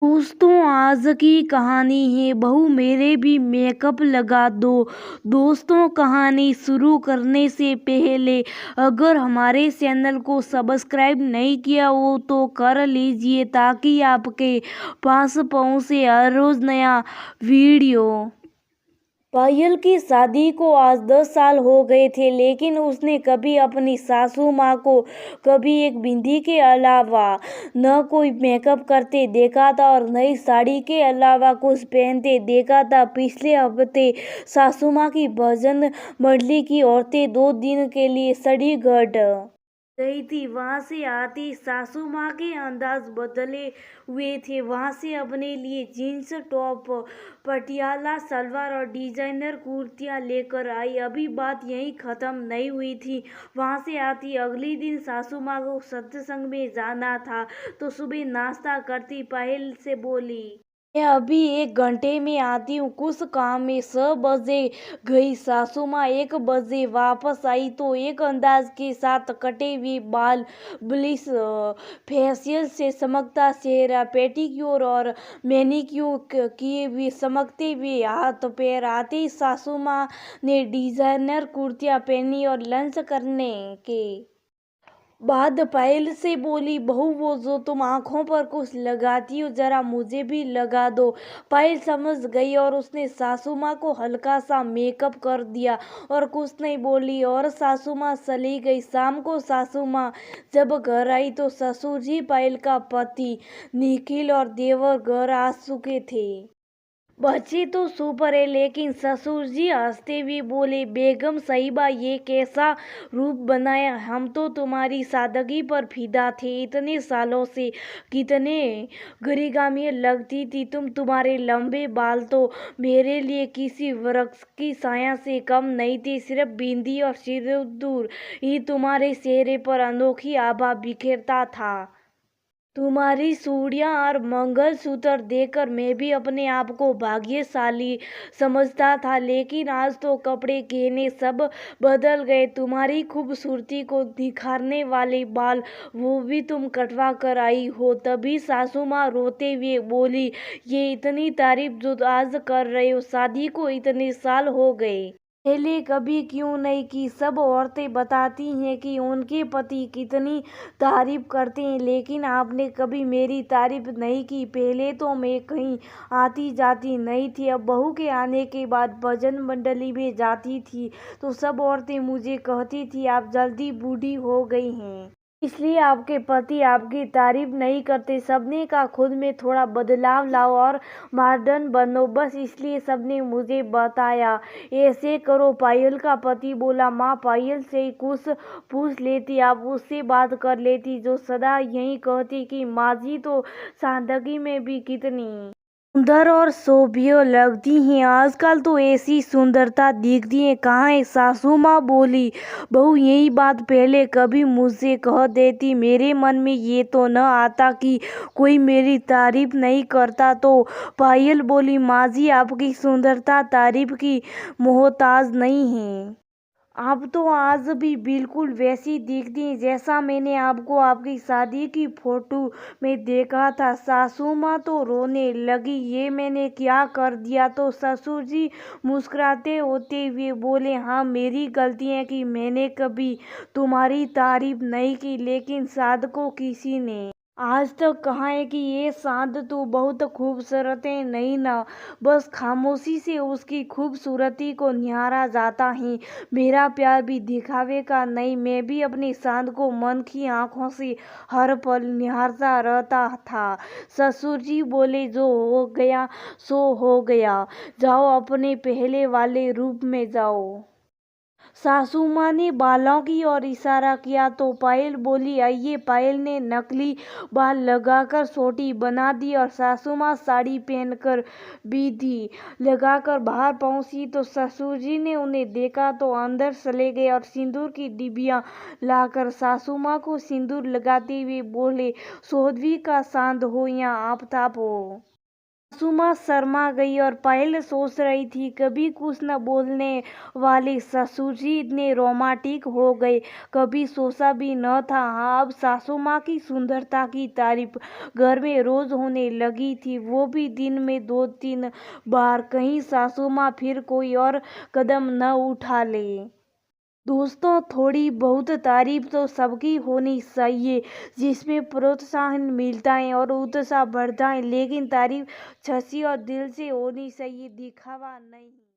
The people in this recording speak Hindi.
दोस्तों, आज की कहानी है बहू मेरे भी मेकअप लगा दो। दोस्तों, कहानी शुरू करने से पहले अगर हमारे चैनल को सब्सक्राइब नहीं किया हो तो कर लीजिए ताकि आपके पास पहुंचे हर रोज नया वीडियो। पायल की शादी को आज 10 साल हो गए थे, लेकिन उसने कभी अपनी सासू माँ को कभी एक बिंदी के अलावा न कोई मेकअप करते देखा था और नई साड़ी के अलावा कुछ पहनते देखा था। पिछले हफ्ते सासू माँ की भजन मंडली की औरतें 2 दिन के लिए चंडीगढ़ गई थी। वहां से आती सासू माँ के अंदाज बदले हुए थे। वहां से अपने लिए जीन्स टॉप, पटियाला सलवार और डिजाइनर कुर्तियां लेकर आई। अभी बात यहीं खत्म नहीं हुई थी। वहां से आती अगले दिन सासू माँ को सत्संग में जाना था तो सुबह नाश्ता करती पायल से बोली, मैं अभी 1 घंटे में आती हूँ, कुछ काम में। 6 बजे गई सासू माँ, 1 बजे वापस आई तो एक अंदाज के साथ कटे हुए बाल, ब्लीच, फेशियल से चमकता चेहरा, पेडिक्योर और मैनिक्योर किए हुए चमकते हुए हाथ पैर। आते ही सासू माँ ने डिजाइनर कुर्तियाँ पहनी और लंच करने के बाद पायल से बोली, बहू वो जो तुम आंखों पर कुछ लगाती हो जरा मुझे भी लगा दो। पायल समझ गई और उसने सासू माँ को हल्का सा मेकअप कर दिया और कुछ नहीं बोली और सासू माँ चली गई। शाम को सासू माँ जब घर आई तो ससुर जी, पायल का पति निखिल और देवर घर आ चुके थे। बच्चे तो सुपर है, लेकिन ससुर जी हंसते हुए बोले, बेगम साहिबा ये कैसा रूप बनाया, हम तो तुम्हारी सादगी पर फिदा थे इतने सालों से। कितने गरिमामय लगती थी तुम, तुम्हारे लंबे बाल तो मेरे लिए किसी वृक्ष की छाया से कम नहीं थे। सिर्फ बिंदी और सिंदूर ही तुम्हारे चेहरे पर अनोखी आभा बिखेरता था। तुम्हारी चूड़ियां और मंगलसूत्र देखकर मैं भी अपने आप को भाग्यशाली समझता था, लेकिन आज तो कपड़े गहने सब बदल गए। तुम्हारी खूबसूरती को निखारने वाले बाल, वो भी तुम कटवा कर आई हो। तभी सासू माँ रोते हुए बोली, ये इतनी तारीफ जो आज कर रहे हो, शादी को इतने साल हो गए, पहले कभी क्यों नहीं की। सब औरतें बताती हैं कि उनके पति कितनी तारीफ करते हैं, लेकिन आपने कभी मेरी तारीफ नहीं की। पहले तो मैं कहीं आती जाती नहीं थी, अब बहू के आने के बाद भजन मंडली में जाती थी तो सब औरतें मुझे कहती थी आप जल्दी बूढ़ी हो गई हैं, इसलिए आपके पति आपकी तारीफ नहीं करते। सबने कहा खुद में थोड़ा बदलाव लाओ और मॉडर्न बनो, बस इसलिए सबने मुझे बताया ऐसे करो। पायल का पति बोला, माँ पायल से ही कुछ पूछ लेती, आप उससे बात कर लेती जो सदा यही कहती कि माँ जी तो सादगी में भी कितनी सुंदर और शोभनीय लगती हैं, आजकल तो ऐसी सुंदरता दिखती है कहाँ है। सासू माँ बोली, बहू यही बात पहले कभी मुझसे कह देती, मेरे मन में ये तो न आता कि कोई मेरी तारीफ नहीं करता। तो पायल बोली, माँ जी आपकी सुंदरता तारीफ की मोहताज नहीं है, आप तो आज भी बिल्कुल वैसी दिखती हैं जैसा मैंने आपको आपकी शादी की फोटो में देखा था। सासू माँ तो रोने लगी, ये मैंने क्या कर दिया। तो ससुर जी मुस्कुराते होते हुए बोले, हाँ मेरी गलती है कि मैंने कभी तुम्हारी तारीफ नहीं की, लेकिन साद को किसी ने आज तक कहा है कि ये चाँद तो बहुत खूबसूरत है, नहीं ना, बस खामोशी से उसकी खूबसूरती को निहारा जाता है। मेरा प्यार भी दिखावे का नहीं, मैं भी अपने चाँद को मन की आंखों से हर पल निहारता रहता था। ससुर जी बोले, जो हो गया सो हो गया, जाओ अपने पहले वाले रूप में जाओ। सासू माँ ने बालों की ओर इशारा किया तो पायल बोली, आइए। पायल ने नकली बाल लगाकर सोटी बना दी और सासू माँ साड़ी पहनकर विधि लगाकर बाहर पहुंची तो ससुर जी ने उन्हें देखा तो अंदर चले गए और सिंदूर की डिबिया लाकर सासू माँ को सिंदूर लगाते हुए बोले, सोधवी का चांद हो या आफताब हो, सुमा शर्मा गई और पायल सोच रही थी कभी कुछ न बोलने वाले ससुर जी इतने रोमांटिक हो गए, कभी सोचा भी न था। हाँ, अब सासू माँ की सुंदरता की तारीफ घर में रोज होने लगी थी, वो भी दिन में 2-3 बार। कहीं सासू माँ फिर कोई और कदम न उठा ले। दोस्तों, थोड़ी बहुत तारीफ तो सबकी होनी चाहिए, जिसमें प्रोत्साहन मिलता है और उत्साह बढ़ता है, लेकिन तारीफ सच्ची और दिल से होनी चाहिए, दिखावा नहीं।